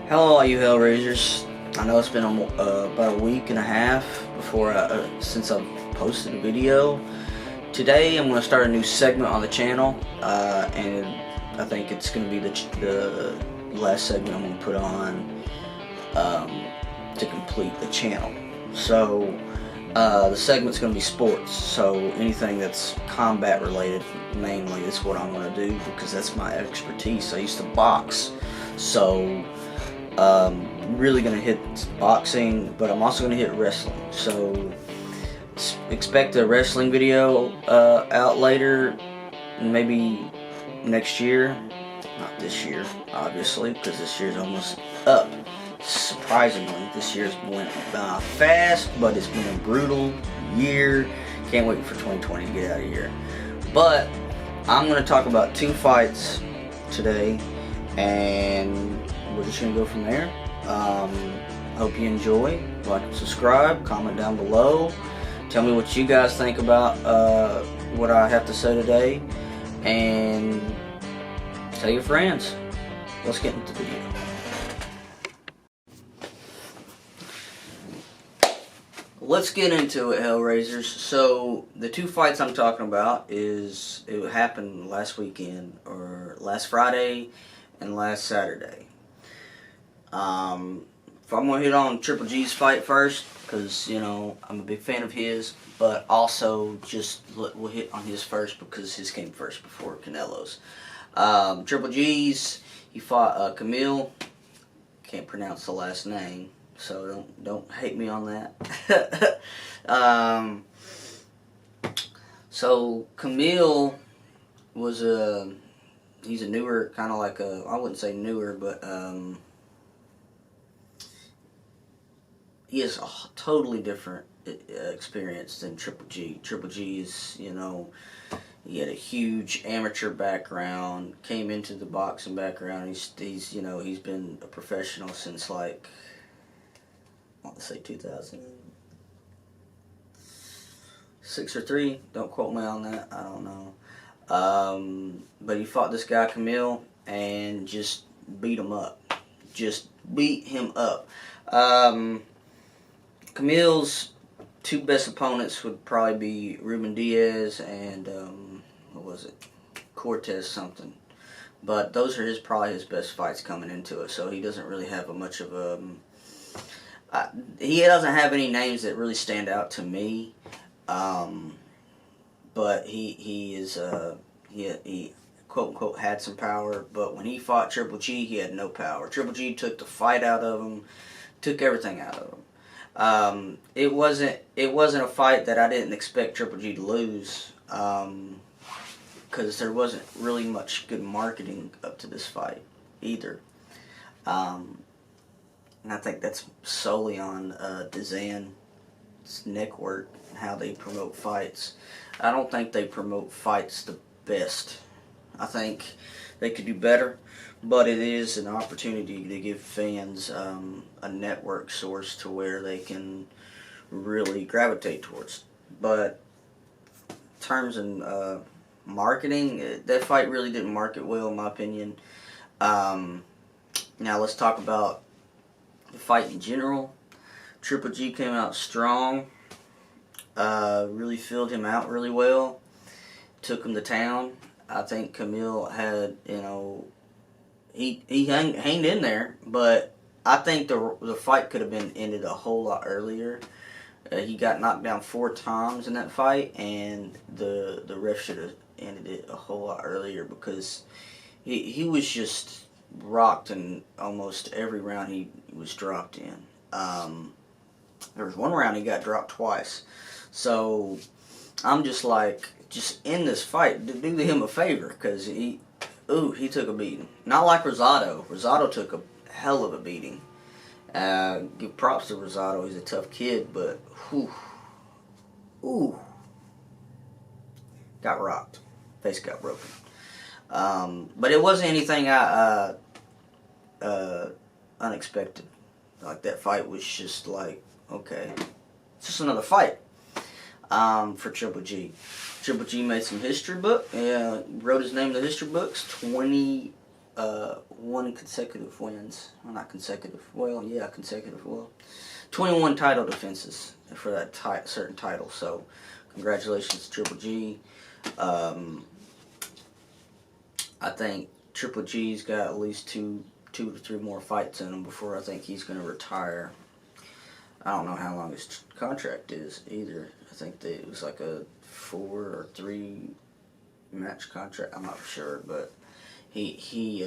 Hello, all you Hellraisers. I know it's been about a week and a half since I've posted a video. Today, I'm going to start a new segment on the channel, and I think it's going to be the last segment I'm going to put on to complete the channel. So, the segment's going to be sports. So, anything that's combat related, mainly, is what I'm going to do because that's my expertise. I used to box, so really gonna hit boxing, but I'm also gonna hit wrestling. So expect a wrestling video out later, maybe next year. Not this year, obviously, because this year's almost up. Surprisingly, this year's went fast, but it's been a brutal year. Can't wait for 2020 to get out of here. But I'm gonna talk about two fights today, and we're just going to go from there. Hope you enjoy. Like and subscribe. Comment down below. Tell me what you guys think about what I have to say today. And tell your friends. Let's get into the video. Let's get into it, Hellraisers. So, the two fights I'm talking about it happened last weekend, or last Friday and last Saturday. If I'm going to hit on Triple G's fight first, because, you know, I'm a big fan of his, but also we'll hit on his first because his came first before Canelo's. Triple G's, he fought Camille. Can't pronounce the last name, so don't hate me on that. So Camille was he's a newer, kind of like I wouldn't say newer, but he has a totally different experience than Triple G. Triple G is, you know, he had a huge amateur background, came into the boxing background. He's you know, he's been a professional since, like, I want to say 2006 or 3. Don't quote me on that. I don't know. But he fought this guy Camille and just beat him up. Just beat him up. Camille's two best opponents would probably be Ruben Diaz and what was it, Cortez something. But those are probably his best fights coming into it. So he doesn't really have much of a he doesn't have any names that really stand out to me. But he quote unquote had some power. But when he fought Triple G, he had no power. Triple G took the fight out of him, took everything out of him. It wasn't a fight that I didn't expect Triple G to lose, because there wasn't really much good marketing up to this fight either. And I think that's solely on DAZN's network and how they promote fights. I don't think they promote fights the best. I think they could do better, but it is an opportunity to give fans a network source to where they can really gravitate towards. But in terms of marketing, that fight really didn't market well, in my opinion. Now let's talk about the fight in general. Triple G came out strong. Really filled him out really well. Took him to town. I think Camille had, you know, he hanged in there, but I think the fight could have been ended a whole lot earlier. He got knocked down 4 times in that fight, and the ref should have ended it a whole lot earlier because he was just rocked in almost every round he was dropped in. There was one round he got dropped twice. So I'm just like, just end this fight. Do him a favor, because he took a beating. Not like Rosado. Rosado took a hell of a beating. Give props to Rosado. He's a tough kid, but got rocked. Face got broken. But it wasn't anything unexpected. Like, that fight was just like, okay, it's just another fight. For Triple G. Triple G made some history book. Wrote his name in the history books. 1 consecutive wins. Well, not consecutive. Well, yeah, consecutive. Well, 21 title defenses for that certain title. So, congratulations to Triple G. I think Triple G's got at least two to three more fights in him before I think he's going to retire. I don't know how long his contract is either. I think that it was like a 4 or 3 match contract. I'm not sure, but he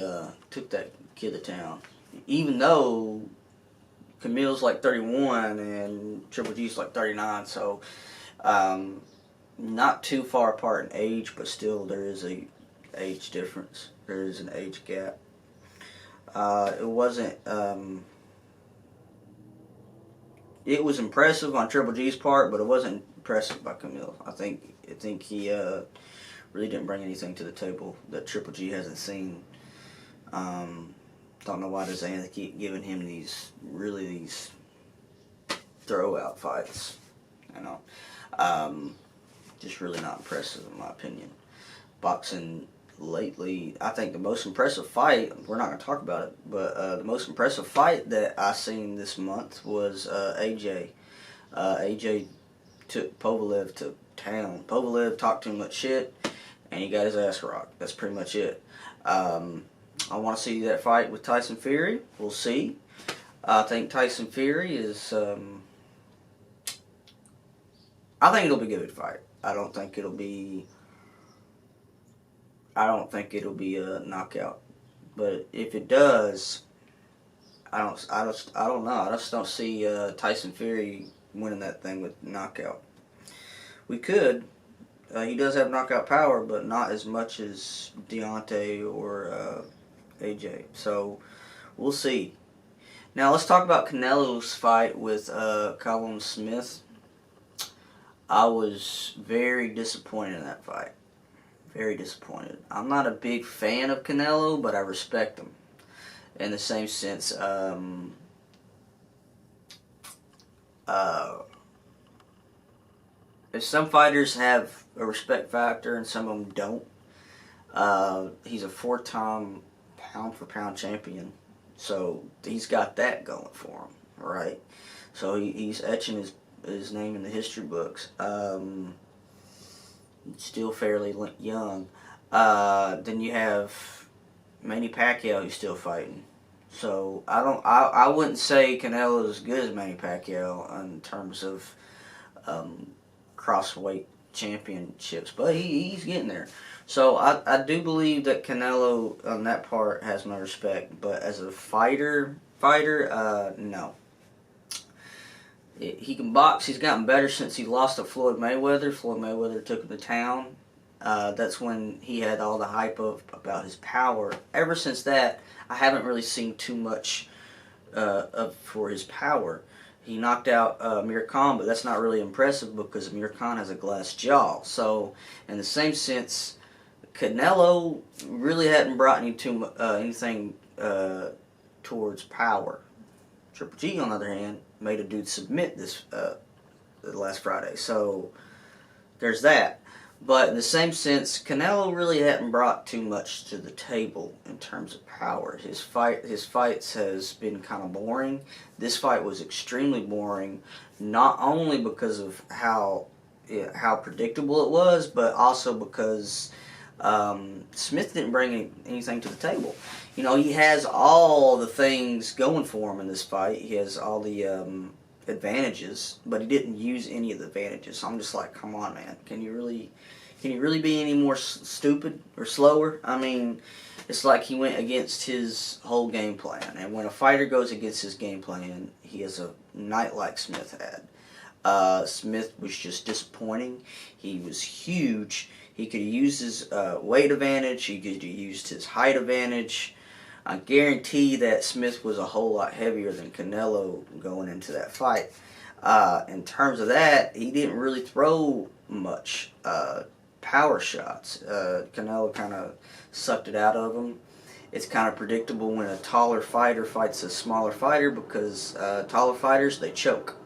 took that kid to town. Even though Camille's like 31 and Triple G's like 39, so not too far apart in age, but still there is a age difference. There is an age gap. It wasn't. It was impressive on Triple G's part, but it wasn't impressive by Camille. I think he really didn't bring anything to the table that Triple G hasn't seen. Don't know why does they keep giving him these throw-out fights. You know, just really not impressive in my opinion. Boxing lately, I think the most impressive fight, we're not going to talk about it, but the most impressive fight that I seen this month was AJ. AJ took Povelev to town. Povelev talked too much shit, and he got his ass rocked. That's pretty much it. I want to see that fight with Tyson Fury. We'll see. I think Tyson Fury is... I think it'll be a good fight. I don't think it'll be a knockout, but if it does, I don't know. I just don't see Tyson Fury winning that thing with knockout. We could. He does have knockout power, but not as much as Deontay or AJ. So we'll see. Now let's talk about Canelo's fight with Callum Smith. I was very disappointed in that fight. Very disappointed. I'm not a big fan of Canelo, but I respect him. In the same sense, if some fighters have a respect factor and some of them don't, he's a 4-time pound-for-pound champion. So he's got that going for him, right? So he's etching his name in the history books. Still fairly young. Then you have Manny Pacquiao who's still fighting. So I wouldn't say Canelo is as good as Manny Pacquiao in terms of crossweight championships, but he's getting there. So I do believe that Canelo on that part has my respect, but as a fighter, no. He can box. He's gotten better since he lost to Floyd Mayweather. Floyd Mayweather took him to town. That's when he had all the hype about his power. Ever since that, I haven't really seen too much for his power. He knocked out Amir Khan, but that's not really impressive because Amir Khan has a glass jaw. So, in the same sense, Canelo really hadn't brought anything towards power. Triple G, on the other hand, made a dude submit this last Friday. So there's that. But in the same sense, Canelo really hadn't brought too much to the table in terms of power. His fights has been kind of boring. This fight was extremely boring, not only because of how predictable it was, but also because Smith didn't bring anything to the table. You know, he has all the things going for him in this fight. He has all the advantages, but he didn't use any of the advantages. So I'm just like, come on, man. Can you really be any more stupid or slower? I mean, it's like he went against his whole game plan. And when a fighter goes against his game plan, he has a night like Smith had. Smith was just disappointing. He was huge. He could have used his weight advantage. He could have used his height advantage. I guarantee that Smith was a whole lot heavier than Canelo going into that fight. In terms of that, he didn't really throw much power shots. Canelo kind of sucked it out of him. It's kind of predictable when a taller fighter fights a smaller fighter because taller fighters, they choke.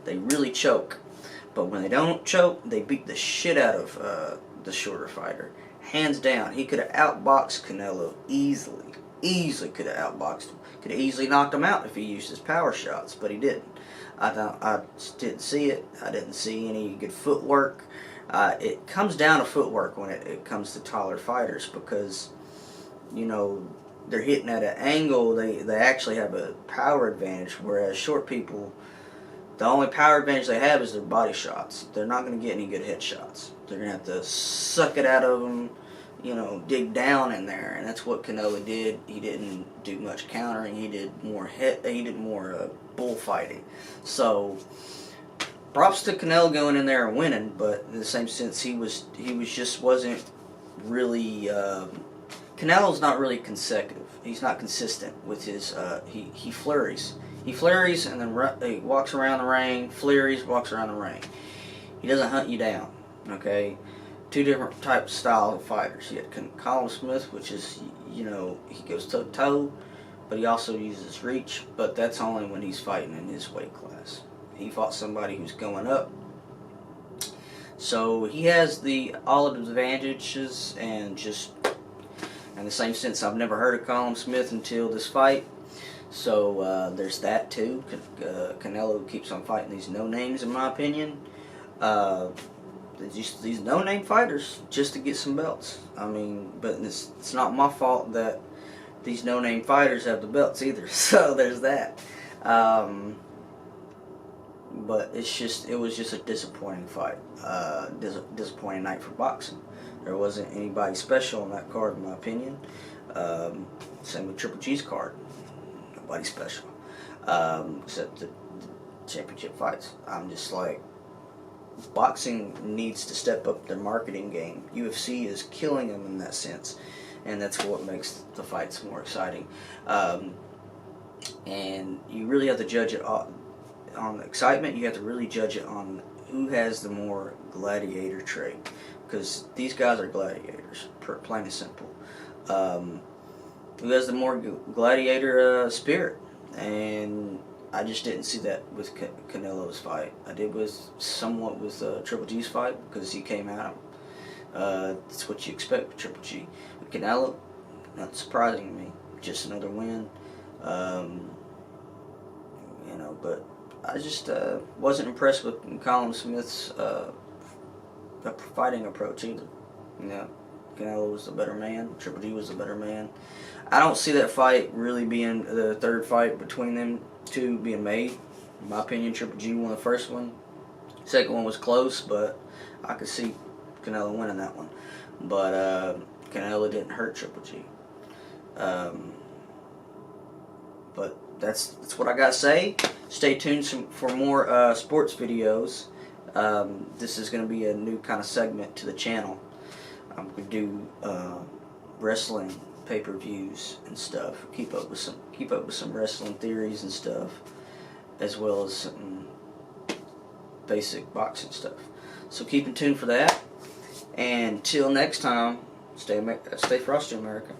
They really choke. But when they don't choke, they beat the shit out of the shorter fighter. Hands down, he could have outboxed Canelo easily. Easily could have outboxed him. Could have easily knocked him out if he used his power shots, but he didn't. I just didn't see it. I didn't see any good footwork. It comes down to footwork when it comes to taller fighters, because, you know, they're hitting at an angle. They actually have a power advantage, whereas short people, the only power advantage they have is their body shots. They're not going to get any good headshots. They're going to have to suck it out of them, you know, dig down in there, and that's what Canelo did. He didn't do much countering. He did more bullfighting. So props to Canelo going in there and winning, but in the same sense, he wasn't really. Canelo's not really consecutive. He's not consistent with his. He flurries. He flurries and then he walks around the ring. Flurries, walks around the ring. He doesn't hunt you down. Okay. Two different types of style of fighters. You got Colin Smith, which is, you know, he goes toe to toe, but he also uses reach. But that's only when he's fighting in his weight class. He fought somebody who's going up, so he has all of the advantages. And just in the same sense, I've never heard of Colin Smith until this fight. So there's that too. Canelo keeps on fighting these no names, in my opinion. These no-name fighters just to get some belts. I mean, but it's not my fault that these no-name fighters have the belts either. So there's that. But it was just a disappointing fight. Disappointing night for boxing. There wasn't anybody special on that card, in my opinion. Same with Triple G's card. Nobody special, except the championship fights. I'm just like, boxing needs to step up their marketing game. UFC is killing them in that sense, and that's what makes the fights more exciting. And you really have to judge it on excitement. You have to really judge it on who has the more gladiator trait, because these guys are gladiators, plain and simple. Who has the more gladiator spirit, and I just didn't see that with Canelo's fight. I did somewhat with Triple G's fight, because he came out. That's what you expect with Triple G. With Canelo, not surprising to me. Just another win. You know, but I just wasn't impressed with Colin Smith's fighting approach either. You know, Canelo was the better man. Triple G was the better man. I don't see that fight really being the third fight between them two being made. In my opinion, Triple G won the first one. Second one was close, but I could see Canelo winning that one. But Canelo didn't hurt Triple G. But that's what I gotta say. Stay tuned for more sports videos. This is gonna be a new kind of segment to the channel. I'm gonna do wrestling pay-per-views and stuff. Keep up with some wrestling theories and stuff, as well as some basic boxing stuff. So keep in tune for that. And till next time, stay frosty, America.